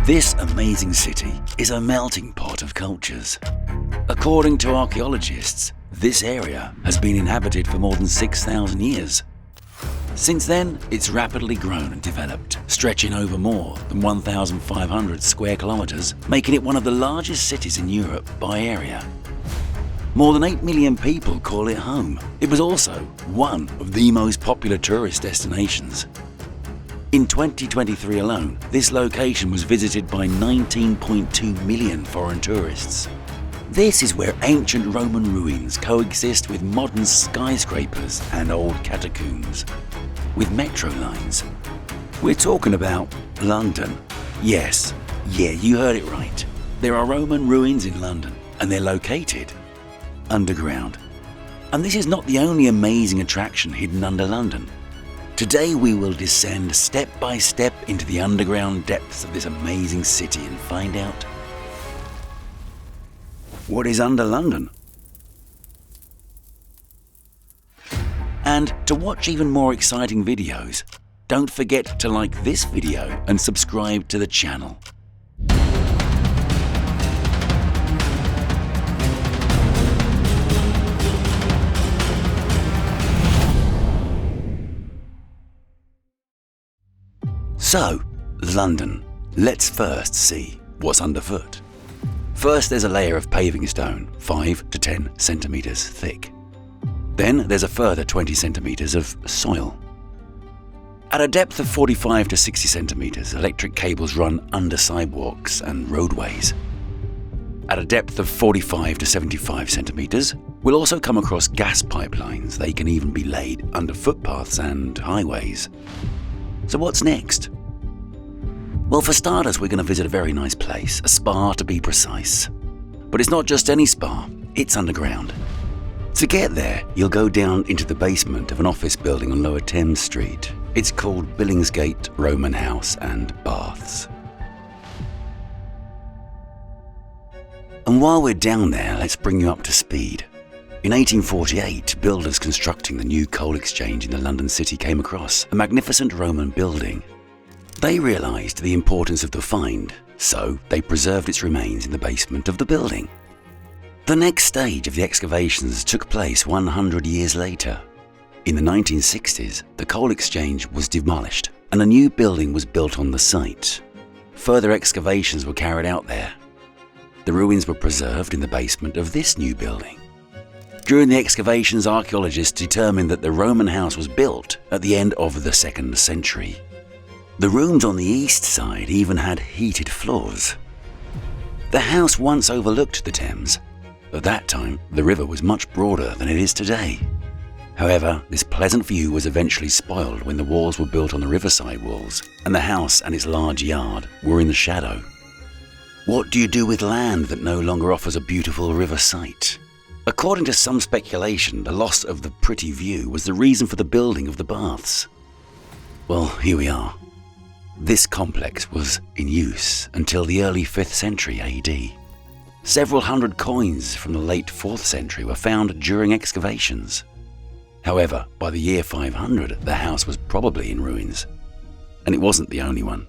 This amazing city is a melting pot of cultures. According to archaeologists, this area has been inhabited for more than 6,000 years. Since then, it's rapidly grown and developed, stretching over more than 1,500 square kilometers, making it one of the largest cities in Europe by area. More than 8 million people call it home. It was also one of the most popular tourist destinations. In 2023 alone, this location was visited by 19.2 million foreign tourists. This is where ancient Roman ruins coexist with modern skyscrapers and old catacombs, with metro lines. We're talking about London. Yes, you heard it right. There are Roman ruins in London, and they're located underground. And this is not the only amazing attraction hidden under London. Today we will descend step by step into the underground depths of this amazing city and find out what is under London. And to watch even more exciting videos, don't forget to like this video and subscribe to the channel. So, London. Let's first see what's underfoot. First, there's a layer of paving stone, 5 to 10 centimeters thick. Then there's a further 20 centimeters of soil. At a depth of 45 to 60 centimeters, electric cables run under sidewalks and roadways. At a depth of 45 to 75 centimeters, we'll also come across gas pipelines. They can even be laid under footpaths and highways. So what's next? Well, for starters, we're going to visit a very nice place, a spa to be precise. But it's not just any spa, it's underground. To get there, you'll go down into the basement of an office building on Lower Thames Street. It's called Billingsgate Roman House and Baths. And while we're down there, let's bring you up to speed. In 1848, builders constructing the new coal exchange in the London city came across a magnificent Roman building. They realised the importance of the find, so they preserved its remains in the basement of the building. The next stage of the excavations took place 100 years later. In the 1960s, the coal exchange was demolished and a new building was built on the site. Further excavations were carried out there. The ruins were preserved in the basement of this new building. During the excavations, archaeologists determined that the Roman house was built at the end of the 2nd century. The rooms on the east side even had heated floors. The house once overlooked the Thames. At that time, the river was much broader than it is today. However, this pleasant view was eventually spoiled when the walls were built on the riverside walls, and the house and its large yard were in the shadow. What do you do with land that no longer offers a beautiful river sight? According to some speculation, the loss of the pretty view was the reason for the building of the baths. Well, here we are. This complex was in use until the early 5th century AD. Several hundred coins from the late 4th century were found during excavations. However, by the year 500, the house was probably in ruins. And it wasn't the only one.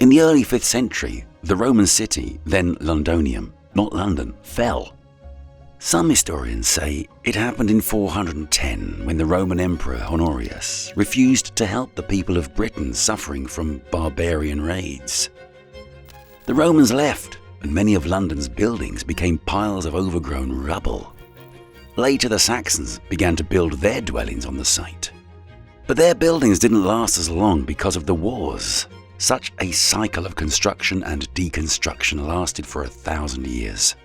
In the early 5th century, the Roman city, then Londonium, not London, fell. Some historians say it happened in 410 when the Roman Emperor Honorius refused to help the people of Britain suffering from barbarian raids. The Romans left, and many of London's buildings became piles of overgrown rubble. Later, the Saxons began to build their dwellings on the site. But their buildings didn't last as long because of the wars. Such a cycle of construction and deconstruction lasted for 1,000 years.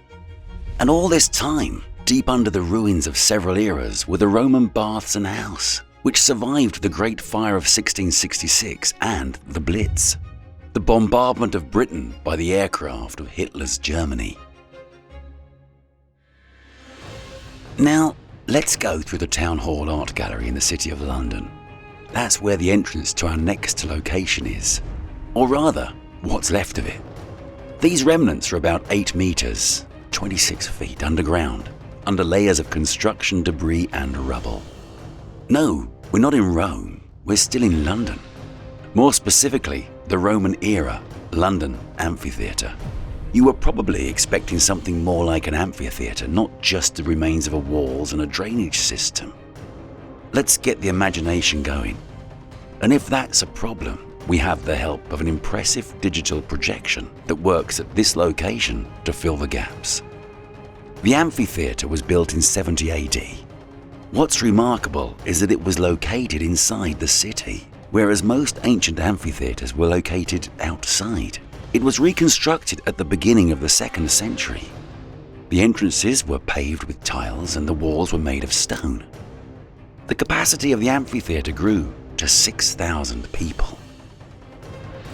And all this time, deep under the ruins of several eras were the Roman baths and house, which survived the Great Fire of 1666 and the Blitz, the bombardment of Britain by the aircraft of Hitler's Germany. Now, let's go through the Town Hall Art Gallery in the City of London. That's where the entrance to our next location is. Or rather, what's left of it. These remnants are about 8 meters, 26 feet underground, under layers of construction debris and rubble. No, we're not in Rome, we're still in London. More specifically, the Roman era, London Amphitheater. You were probably expecting something more like an amphitheater, not just the remains of a walls and a drainage system. Let's get the imagination going. And if that's a problem, we have the help of an impressive digital projection that works at this location to fill the gaps. The amphitheater was built in 70 AD. What's remarkable is that it was located inside the city, whereas most ancient amphitheaters were located outside. It was reconstructed at the beginning of the 2nd century. The entrances were paved with tiles and the walls were made of stone. The capacity of the amphitheater grew to 6,000 people.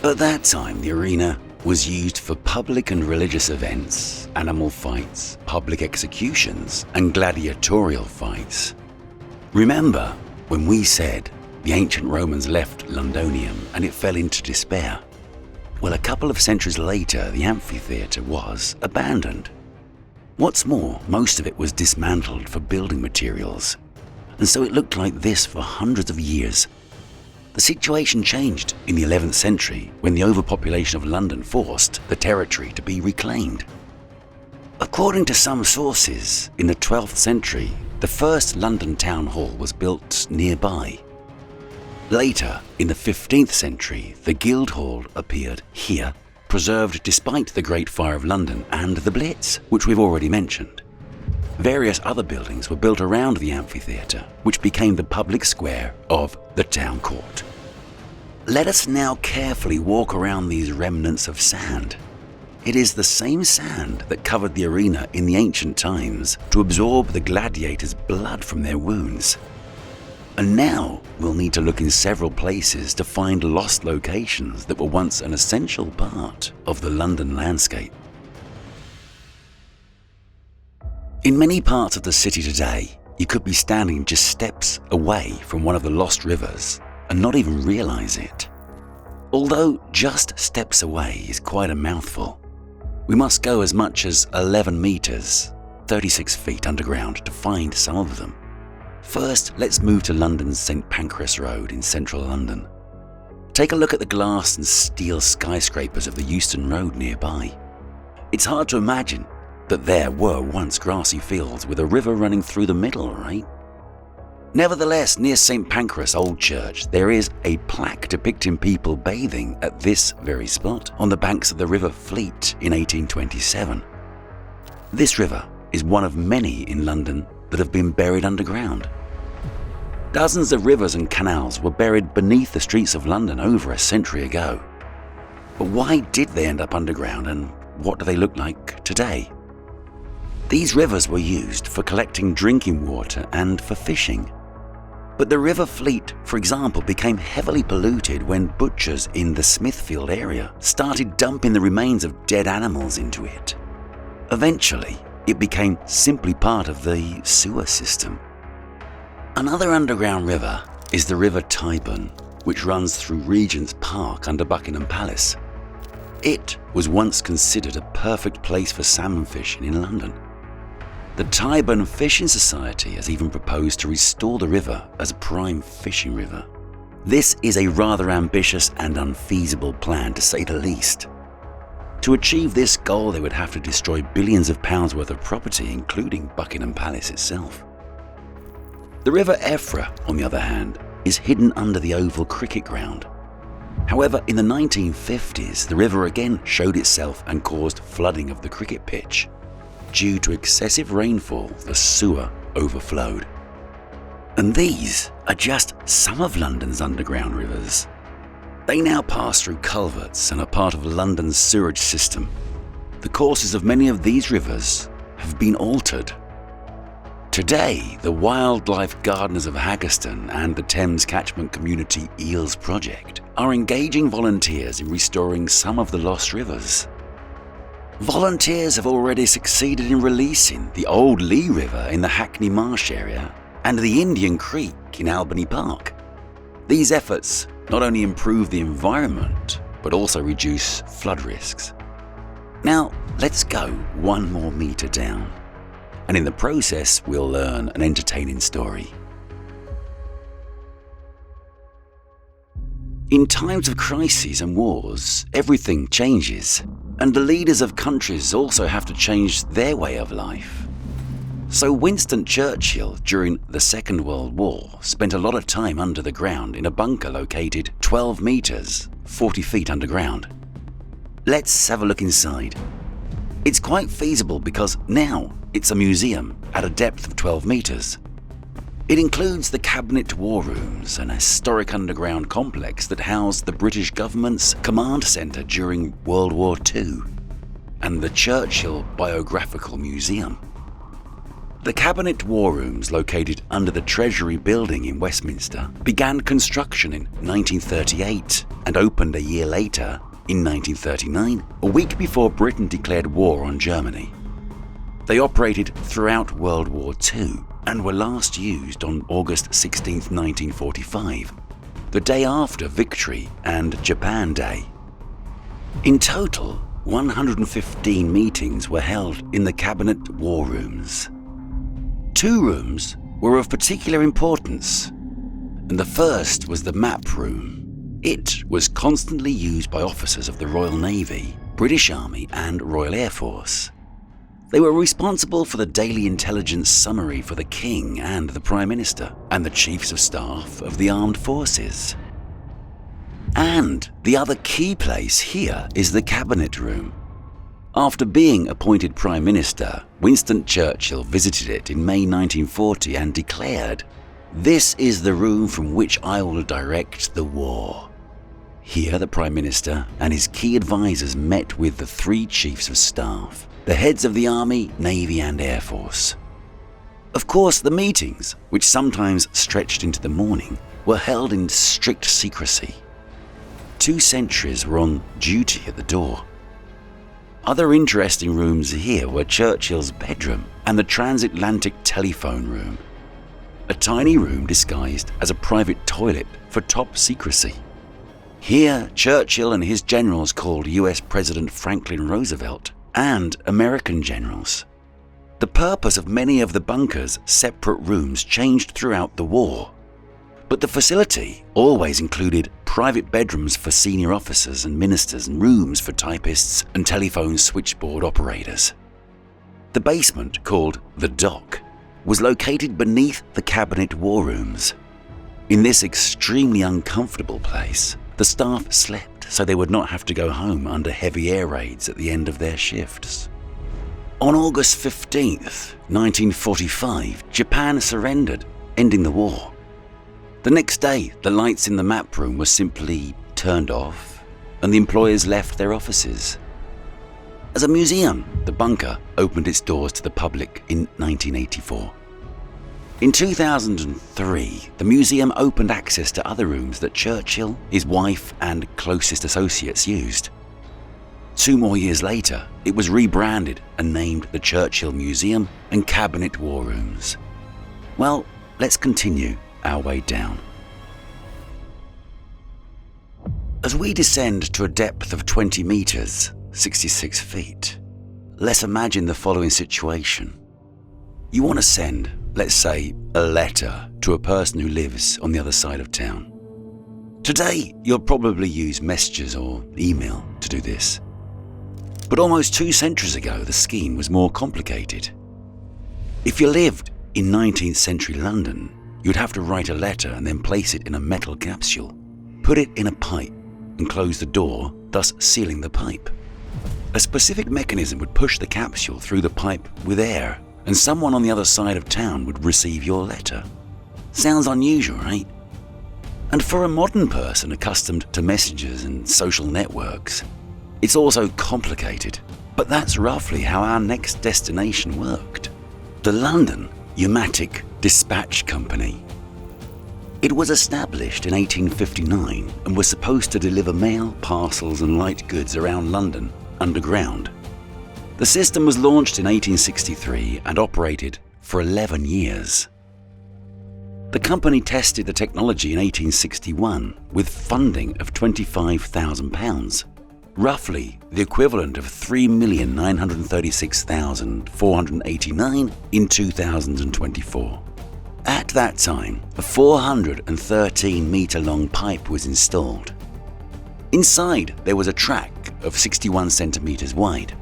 At that time, the arena was used for public and religious events, animal fights, public executions, and gladiatorial fights. Remember when we said the ancient Romans left Londonium and it fell into despair? Well, a couple of centuries later, the amphitheater was abandoned. What's more, most of it was dismantled for building materials, and so it looked like this for hundreds of years. The situation changed in the 11th century when the overpopulation of London forced the territory to be reclaimed. According to some sources, in the 12th century, the first London town hall was built nearby. Later, in the 15th century, the Guildhall appeared here, preserved despite the Great Fire of London and the Blitz, which we've already mentioned. Various other buildings were built around the amphitheater, which became the public square of the town court. Let us now carefully walk around these remnants of sand. It is the same sand that covered the arena in the ancient times to absorb the gladiators' blood from their wounds. And now we'll need to look in several places to find lost locations that were once an essential part of the London landscape. In many parts of the city today, you could be standing just steps away from one of the lost rivers and not even realize it. Although just steps away is quite a mouthful, we must go as much as 11 meters, 36 feet underground to find some of them. First, let's move to London's St Pancras Road in central London. Take a look at the glass and steel skyscrapers of the Euston Road nearby. It's hard to imagine that there were once grassy fields with a river running through the middle, right? Nevertheless, near St Pancras Old Church, there is a plaque depicting people bathing at this very spot on the banks of the River Fleet in 1827. This river is one of many in London that have been buried underground. Dozens of rivers and canals were buried beneath the streets of London over a century ago. But why did they end up underground, and what do they look like today? These rivers were used for collecting drinking water and for fishing. But the River Fleet, for example, became heavily polluted when butchers in the Smithfield area started dumping the remains of dead animals into it. Eventually, it became simply part of the sewer system. Another underground river is the River Tyburn, which runs through Regent's Park under Buckingham Palace. It was once considered a perfect place for salmon fishing in London. The Tyburn Fishing Society has even proposed to restore the river as a prime fishing river. This is a rather ambitious and unfeasible plan, to say the least. To achieve this goal, they would have to destroy billions of pounds worth of property, including Buckingham Palace itself. The River Effra, on the other hand, is hidden under the Oval Cricket Ground. However, in the 1950s, the river again showed itself and caused flooding of the cricket pitch. Due to excessive rainfall, the sewer overflowed. And these are just some of London's underground rivers. They now pass through culverts and are part of London's sewage system. The courses of many of these rivers have been altered. Today, the Wildlife Gardeners of Haggerston and the Thames Catchment Community Eels Project are engaging volunteers in restoring some of the lost rivers. Volunteers have already succeeded in releasing the Old Lee River in the Hackney Marsh area and the Indian Creek in Albany Park. These efforts not only improve the environment, but also reduce flood risks. Now, let's go one more meter down, and in the process, we'll learn an entertaining story. In times of crises and wars, everything changes, and the leaders of countries also have to change their way of life. So Winston Churchill, during the Second World War, spent a lot of time under the ground in a bunker located 12 meters, 40 feet underground. Let's have a look inside. It's quite feasible because now it's a museum at a depth of 12 meters. It includes the Cabinet War Rooms, an historic underground complex that housed the British government's command centre during World War II, and the Churchill Biographical Museum. The Cabinet War Rooms, located under the Treasury Building in Westminster, began construction in 1938 and opened a year later, in 1939, a week before Britain declared war on Germany. They operated throughout World War II and were last used on August 16, 1945, the day after Victory and Japan Day. In total, 115 meetings were held in the Cabinet War Rooms. 2 rooms were of particular importance, and the first was the map room. It was constantly used by officers of the Royal Navy, British Army and Royal Air Force. They were responsible for the daily intelligence summary for the King and the Prime Minister, and the Chiefs of Staff of the Armed Forces. And the other key place here is the Cabinet Room. After being appointed Prime Minister, Winston Churchill visited it in May 1940 and declared, "This is the room from which I will direct the war." Here the Prime Minister and his key advisors met with the 3 Chiefs of Staff, the heads of the Army, Navy and Air Force. Of course, the meetings, which sometimes stretched into the morning, were held in strict secrecy. 2 sentries were on duty at the door. Other interesting rooms here were Churchill's bedroom and the transatlantic telephone room, a tiny room disguised as a private toilet for top secrecy. Here, Churchill and his generals called US President Franklin Roosevelt and American generals. The purpose of many of the bunker's separate rooms changed throughout the war, but the facility always included private bedrooms for senior officers and ministers and rooms for typists and telephone switchboard operators. The basement, called the Dock, was located beneath the Cabinet War Rooms. In this extremely uncomfortable place, the staff slept so they would not have to go home under heavy air raids at the end of their shifts. On August 15th, 1945, Japan surrendered, ending the war. The next day, the lights in the map room were simply turned off, and the employees left their offices. As a museum, the bunker opened its doors to the public in 1984. In 2003, the museum opened access to other rooms that Churchill, his wife, and closest associates used. 2 more years later, it was rebranded and named the Churchill Museum and Cabinet War Rooms. Well, let's continue our way down. As we descend to a depth of 20 meters, 66 feet, let's imagine the following situation. You want to send, let's say, a letter to a person who lives on the other side of town. Today, you'll probably use messages or email to do this. But almost 2 centuries ago, the scheme was more complicated. If you lived in 19th century London, you'd have to write a letter and then place it in a metal capsule, put it in a pipe and close the door, thus sealing the pipe. A specific mechanism would push the capsule through the pipe with air, and someone on the other side of town would receive your letter. Sounds unusual, right? And for a modern person accustomed to messages and social networks, it's also complicated, but that's roughly how our next destination worked. The London Pneumatic Dispatch Company. It was established in 1859 and was supposed to deliver mail, parcels and light goods around London underground. The system was launched in 1863 and operated for 11 years. The company tested the technology in 1861 with funding of £25,000, roughly the equivalent of $3,936,489 in 2024. At that time, a 413-metre long pipe was installed, Inside, there was a track of 61 centimetres wide.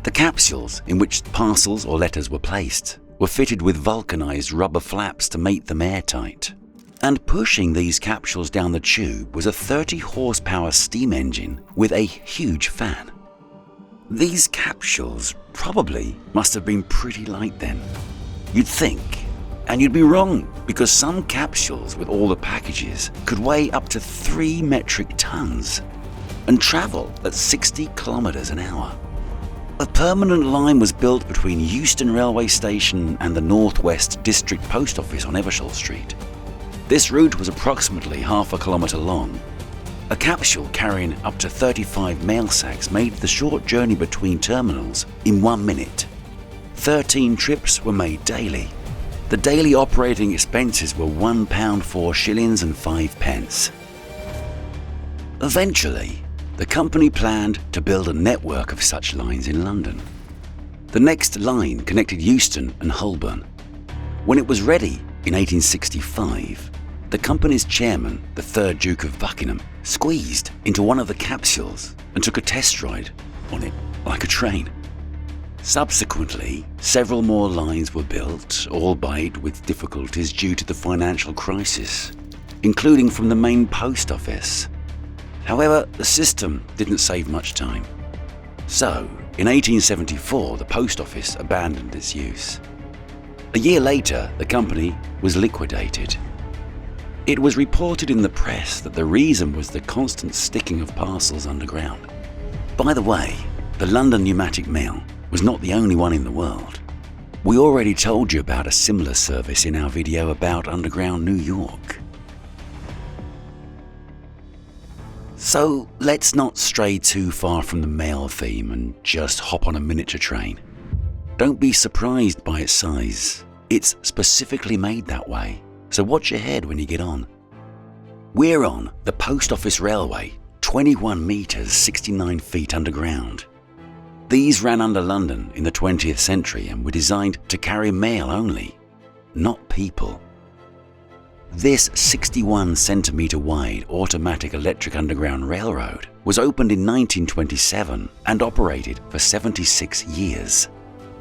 The capsules in which parcels or letters were placed were fitted with vulcanized rubber flaps to make them airtight. And pushing these capsules down the tube was a 30 horsepower steam engine with a huge fan. These capsules probably must have been pretty light then. You'd think, and you'd be wrong, because some capsules with all the packages could weigh up to 3 metric tons and travel at 60 kilometers an hour. A permanent line was built between Euston Railway Station and the Northwest District Post Office on Evershaw Street. This route was approximately half a kilometre long. A capsule carrying up to 35 mail sacks made the short journey between terminals in 1 minute. 13 trips were made daily. The daily operating expenses were £1 4 shillings and 5 pence. Eventually, the company planned to build a network of such lines in London. The next line connected Euston and Holborn. When it was ready in 1865, the company's chairman, the 3rd Duke of Buckingham, squeezed into one of the capsules and took a test ride on it like a train. Subsequently, several more lines were built, albeit with difficulties due to the financial crisis, including from the main post office. However, the system didn't save much time. So, in 1874, the post office abandoned its use. A year later, the company was liquidated. It was reported in the press that the reason was the constant sticking of parcels underground. By the way, the London Pneumatic Mail was not the only one in the world. We already told you about a similar service in our video about underground New York. So let's not stray too far from the mail theme and just hop on a miniature train. Don't be surprised by its size. It's specifically made that way, so watch your head when you get on. We're on the Post Office Railway, 21 metres 69 feet underground. These ran under London in the 20th century and were designed to carry mail only, not people. This 61 centimetre wide automatic electric underground railroad was opened in 1927 and operated for 76 years,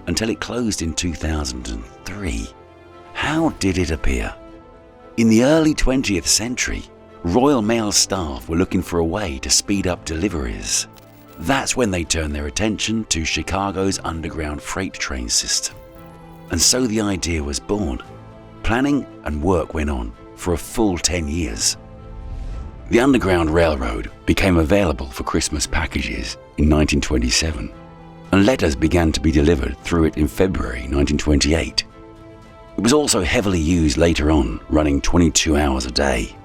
until it closed in 2003. How did it appear? In the early 20th century, Royal Mail staff were looking for a way to speed up deliveries. That's when they turned their attention to Chicago's underground freight train system. And so the idea was born. Planning and work went on for a full 10 years. The Underground Railroad became available for Christmas packages in 1927, and letters began to be delivered through it in February 1928. It was also heavily used later on, running 22 hours a day.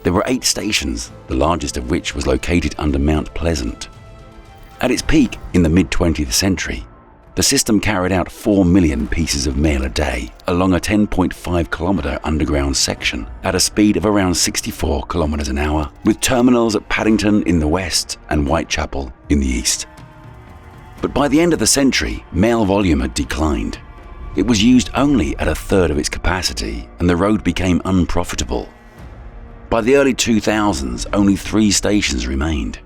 There were 8 stations, the largest of which was located under Mount Pleasant. At its peak in the mid-20th century, the system carried out 4 million pieces of mail a day along a 10.5 kilometre underground section at a speed of around 64 kilometres an hour, with terminals at Paddington in the west and Whitechapel in the east. But by the end of the century, mail volume had declined. It was used only at a third of its capacity, and the road became unprofitable. By the early 2000s, only 3 stations remained.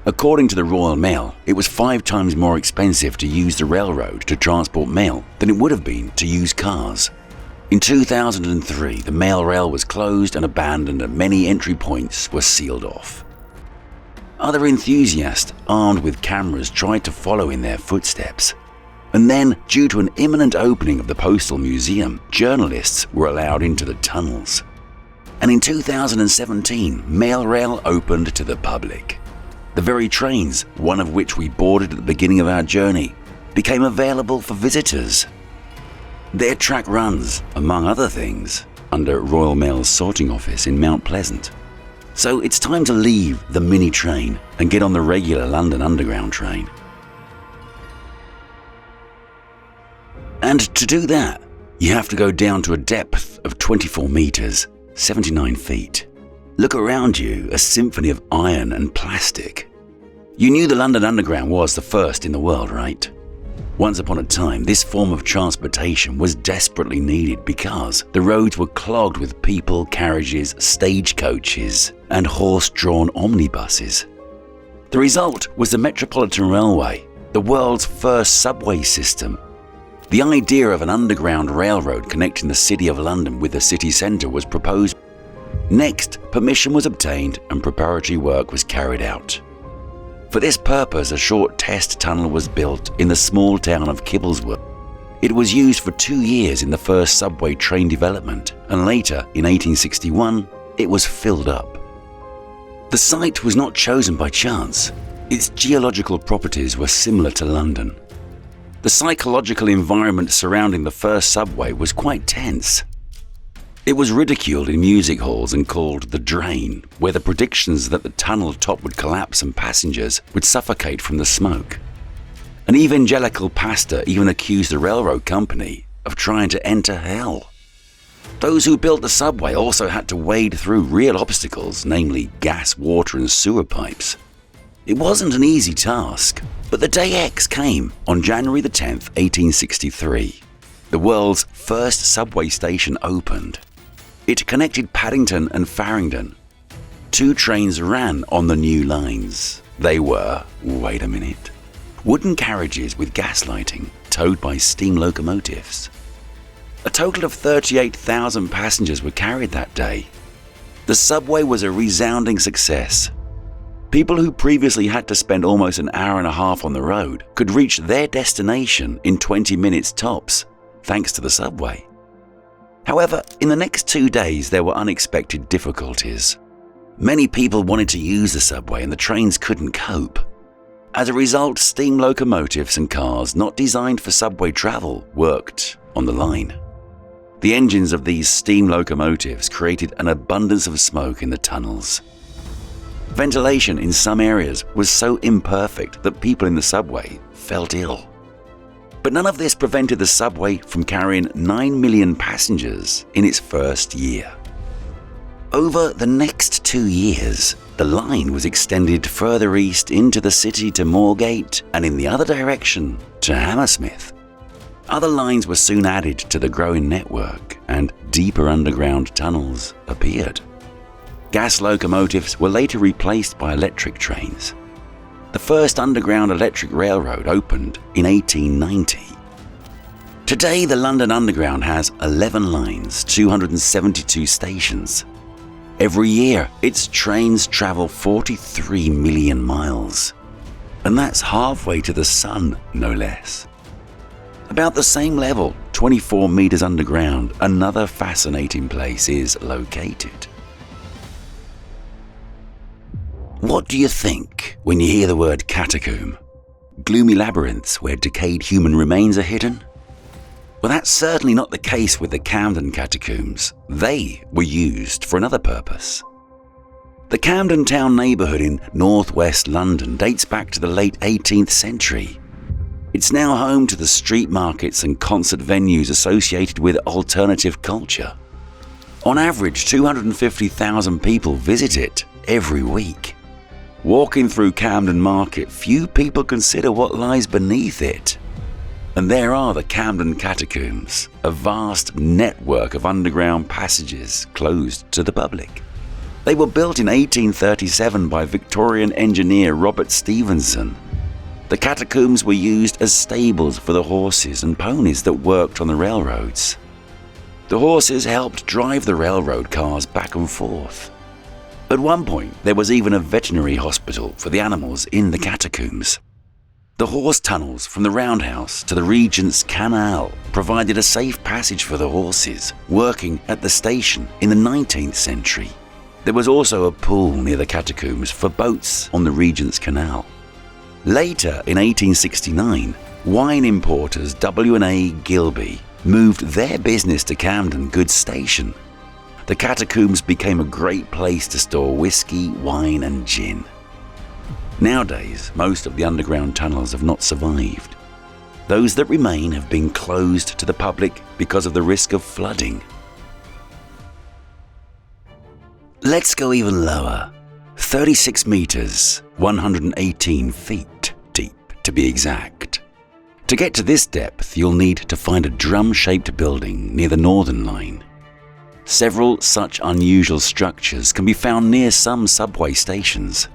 According to the Royal Mail, it was 5 times more expensive to use the railroad to transport mail than it would have been to use cars. In 2003, the mail rail was closed and abandoned, and many entry points were sealed off. Other enthusiasts armed with cameras tried to follow in their footsteps. And then, due to an imminent opening of the Postal Museum, journalists were allowed into the tunnels. And in 2017, Mail Rail opened to the public. The very trains, one of which we boarded at the beginning of our journey, became available for visitors. Their track runs, among other things, under Royal Mail's sorting office in Mount Pleasant. So it's time to leave the mini train and get on the regular London Underground train. And to do that, you have to go down to a depth of 24 metres, 79 feet. Look around you, a symphony of iron and plastic. You knew the London Underground was the first in the world, right? Once upon a time, this form of transportation was desperately needed because the roads were clogged with people, carriages, stagecoaches, and horse-drawn omnibuses. The result was the Metropolitan Railway, the world's first subway system. The idea of an underground railroad connecting the City of London with the city centre was proposed. Next, permission was obtained and preparatory work was carried out. For this purpose, a short test tunnel was built in the small town of Kibblesworth. It was used for 2 years in the first subway train development, and later, in 1861, it was filled up. The site was not chosen by chance. Its geological properties were similar to London. The psychological environment surrounding the first subway was quite tense. It was ridiculed in music halls and called the Drain, where the predictions that the tunnel top would collapse and passengers would suffocate from the smoke. An evangelical pastor even accused the railroad company of trying to enter hell. Those who built the subway also had to wade through real obstacles, namely gas, water and sewer pipes. It wasn't an easy task, but the day X came on January the 10th, 1863. The world's first subway station opened. It connected Paddington and Farringdon. 2 trains ran on the new lines. They were, wait a minute, wooden carriages with gas lighting, towed by steam locomotives. A total of 38,000 passengers were carried that day. The subway was a resounding success. People who previously had to spend almost an hour and a half on the road could reach their destination in 20 minutes tops, thanks to the subway. However, in the next 2 days, there were unexpected difficulties. Many people wanted to use the subway and the trains couldn't cope. As a result, steam locomotives and cars not designed for subway travel worked on the line. The engines of these steam locomotives created an abundance of smoke in the tunnels. Ventilation in some areas was so imperfect that people in the subway felt ill. But none of this prevented the subway from carrying 9 million passengers in its first year. Over the next 2 years, the line was extended further east into the city to Moorgate and in the other direction to Hammersmith. Other lines were soon added to the growing network and deeper underground tunnels appeared. Gas locomotives were later replaced by electric trains. The first underground electric railroad opened in 1890. Today, the London Underground has 11 lines, 272 stations. Every year, its trains travel 43 million miles. And that's halfway to the sun, no less. About the same level, 24 meters underground, another fascinating place is located. What do you think when you hear the word catacomb? Gloomy labyrinths where decayed human remains are hidden? Well, that's certainly not the case with the Camden catacombs. They were used for another purpose. The Camden town neighbourhood in northwest London dates back to the late 18th century. It's now home to the street markets and concert venues associated with alternative culture. On average, 250,000 people visit it every week. Walking through Camden Market, few people consider what lies beneath it. And there are the Camden catacombs, a vast network of underground passages closed to the public. They were built in 1837 by Victorian engineer Robert Stevenson. The catacombs were used as stables for the horses and ponies that worked on the railroads. The horses helped drive the railroad cars back and forth. At one point, there was even a veterinary hospital for the animals in the catacombs. The horse tunnels from the Roundhouse to the Regent's Canal provided a safe passage for the horses working at the station in the 19th century. There was also a pool near the catacombs for boats on the Regent's Canal. Later, in 1869, wine importers W&A Gilby moved their business to Camden Goods Station. The catacombs became a great place to store whiskey, wine and gin. Nowadays, most of the underground tunnels have not survived. Those that remain have been closed to the public because of the risk of flooding. Let's go even lower. 36 meters, 118 feet deep to be exact. To get to this depth, you'll need to find a drum-shaped building near the Northern Line. Several such unusual structures can be found near some subway stations.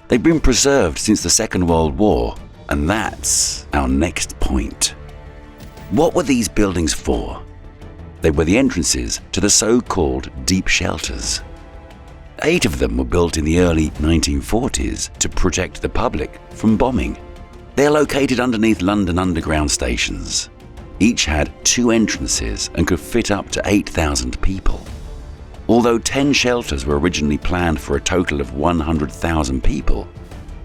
They've been preserved since the Second World War, and that's our next point. What were these buildings for? They were the entrances to the so-called deep shelters. 8 of them were built in the early 1940s to protect the public from bombing. They are located underneath London Underground stations. Each had 2 entrances and could fit up to 8,000 people. Although 10 shelters were originally planned for a total of 100,000 people,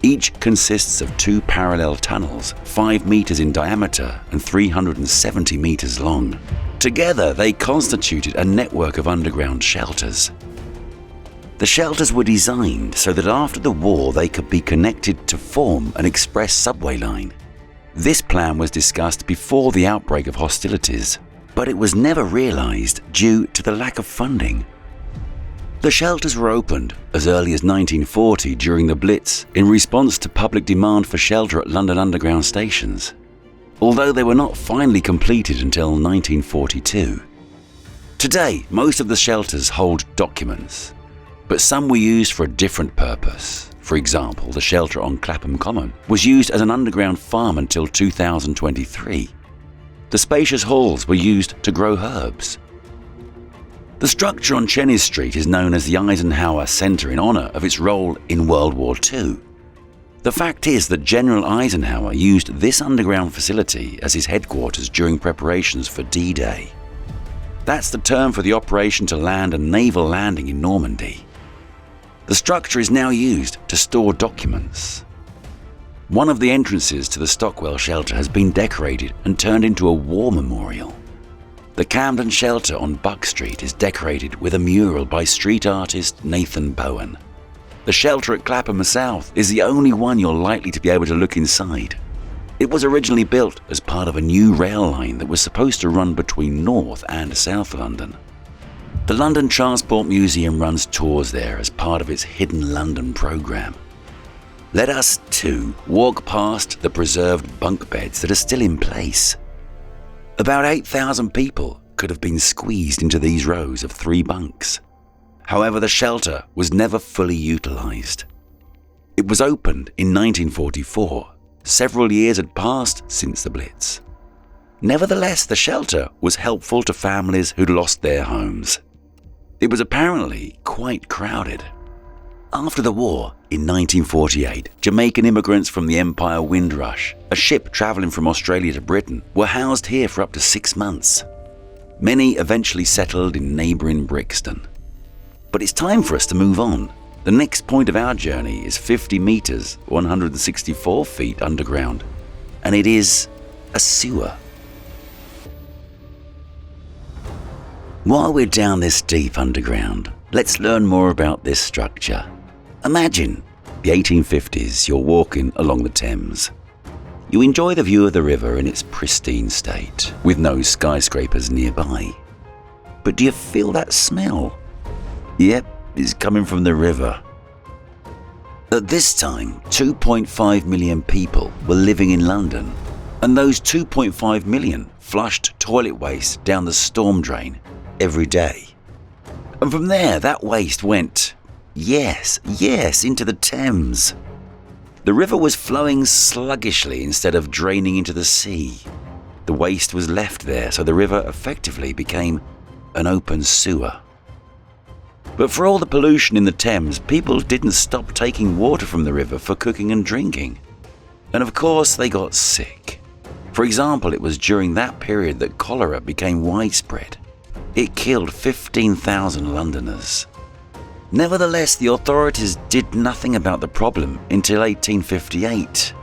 each consists of 2 parallel tunnels, 5 meters in diameter and 370 meters long. Together, they constituted a network of underground shelters. The shelters were designed so that after the war they could be connected to form an express subway line. This plan was discussed before the outbreak of hostilities, but it was never realized due to the lack of funding. The shelters were opened as early as 1940 during the Blitz in response to public demand for shelter at London Underground stations, although they were not finally completed until 1942. Today, most of the shelters hold documents, but some were used for a different purpose. For example, the shelter on Clapham Common was used as an underground farm until 2023. The spacious halls were used to grow herbs. The structure on Cheney Street is known as the Eisenhower Center in honor of its role in World War II. The fact is that General Eisenhower used this underground facility as his headquarters during preparations for D-Day. That's the term for the operation to land a naval landing in Normandy. The structure is now used to store documents. One of the entrances to the Stockwell shelter has been decorated and turned into a war memorial. The Camden shelter on Buck Street is decorated with a mural by street artist Nathan Bowen. The shelter at Clapham South is the only one you're likely to be able to look inside. It was originally built as part of a new rail line that was supposed to run between North and South London. The London Transport Museum runs tours there as part of its Hidden London programme. Let us, too, walk past the preserved bunk beds that are still in place. About 8,000 people could have been squeezed into these rows of 3 bunks. However, the shelter was never fully utilised. It was opened in 1944. Several years had passed since the Blitz. Nevertheless, the shelter was helpful to families who'd lost their homes. It was apparently quite crowded. After the war, in 1948, Jamaican immigrants from the Empire Windrush, a ship travelling from Australia to Britain, were housed here for up to 6 months. Many eventually settled in neighbouring Brixton. But it's time for us to move on. The next point of our journey is 50 metres, 164 feet underground, and it is a sewer. While we're down this deep underground, let's learn more about this structure. Imagine the 1850s, you're walking along the Thames. You enjoy the view of the river in its pristine state, with no skyscrapers nearby. But do you feel that smell? Yep, it's coming from the river. At this time, 2.5 million people were living in London, and those 2.5 million flushed toilet waste down the storm drain every day. And from there, that waste went, yes, into the Thames. The river was flowing sluggishly instead of draining into the sea. The waste was left there, so the river effectively became an open sewer. But for all the pollution in the Thames, people didn't stop taking water from the river for cooking and drinking. And of course, they got sick. For example, it was during that period that cholera became widespread. It killed 15,000 Londoners. Nevertheless, the authorities did nothing about the problem until 1858.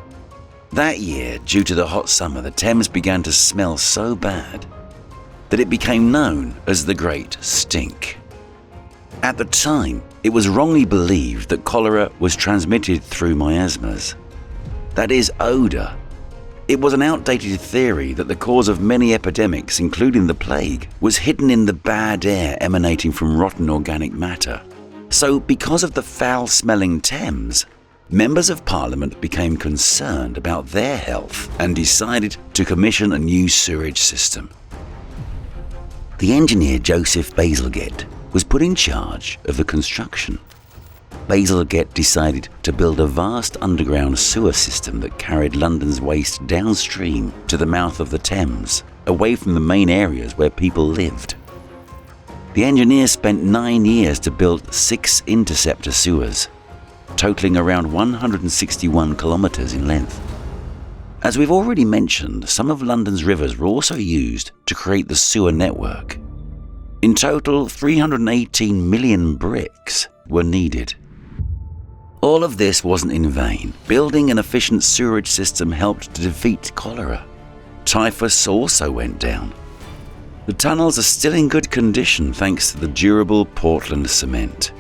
That year, due to the hot summer, the Thames began to smell so bad that it became known as the Great Stink. At the time, it was wrongly believed that cholera was transmitted through miasmas. That is, odour. It was an outdated theory that the cause of many epidemics, including the plague, was hidden in the bad air emanating from rotten organic matter. So, because of the foul-smelling Thames, members of Parliament became concerned about their health and decided to commission a new sewage system. The engineer Joseph Bazalgette was put in charge of the construction. Bazalgette decided to build a vast underground sewer system that carried London's waste downstream to the mouth of the Thames, away from the main areas where people lived. The engineers spent 9 years to build 6 interceptor sewers, totaling around 161 kilometres in length. As we've already mentioned, some of London's rivers were also used to create the sewer network. In total, 318 million bricks were needed. All of this wasn't in vain. Building an efficient sewerage system helped to defeat cholera. Typhus also went down. The tunnels are still in good condition thanks to the durable Portland cement.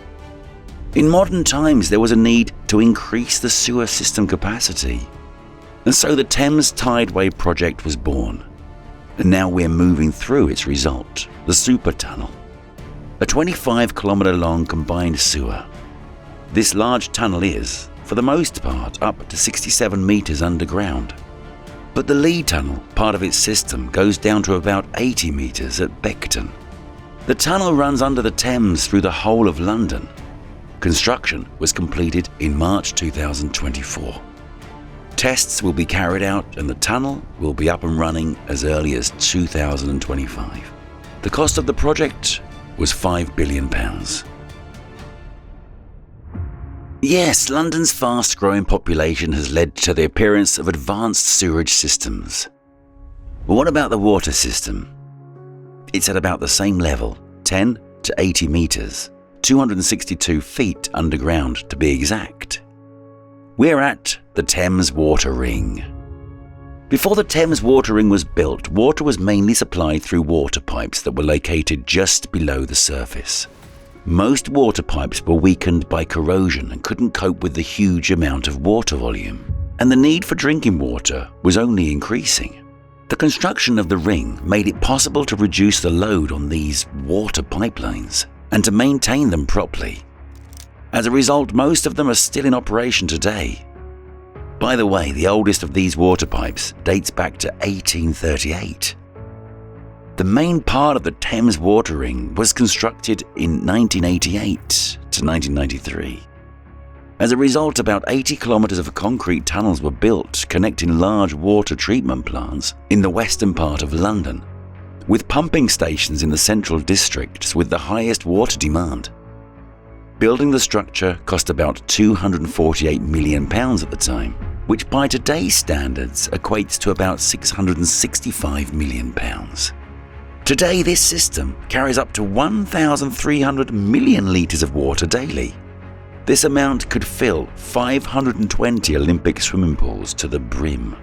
In modern times, there was a need to increase the sewer system capacity. And so the Thames Tideway project was born. And now we're moving through its result, the Super Tunnel. A 25-kilometre long combined sewer. This large tunnel is, for the most part, up to 67 metres underground. But the Lee Tunnel, part of its system, goes down to about 80 metres at Beckton. The tunnel runs under the Thames through the whole of London. Construction was completed in March 2024. Tests will be carried out and the tunnel will be up and running as early as 2025. The cost of the project was £5 billion. Yes, London's fast-growing population has led to the appearance of advanced sewerage systems. But what about the water system? It's at about the same level, 10 to 80 metres, 262 feet underground to be exact. We're at the Thames Water Ring. Before the Thames Water Ring was built, water was mainly supplied through water pipes that were located just below the surface. Most water pipes were weakened by corrosion and couldn't cope with the huge amount of water volume, and the need for drinking water was only increasing. The construction of the ring made it possible to reduce the load on these water pipelines and to maintain them properly. As a result, most of them are still in operation today. By the way, the oldest of these water pipes dates back to 1838. The main part of the Thames Water Ring was constructed in 1988 to 1993. As a result, about 80 kilometres of concrete tunnels were built connecting large water treatment plants in the western part of London, with pumping stations in the central districts with the highest water demand. Building the structure cost about £248 million at the time, which by today's standards equates to about £665 million. Today, this system carries up to 1,300 million litres of water daily. This amount could fill 520 Olympic swimming pools to the brim.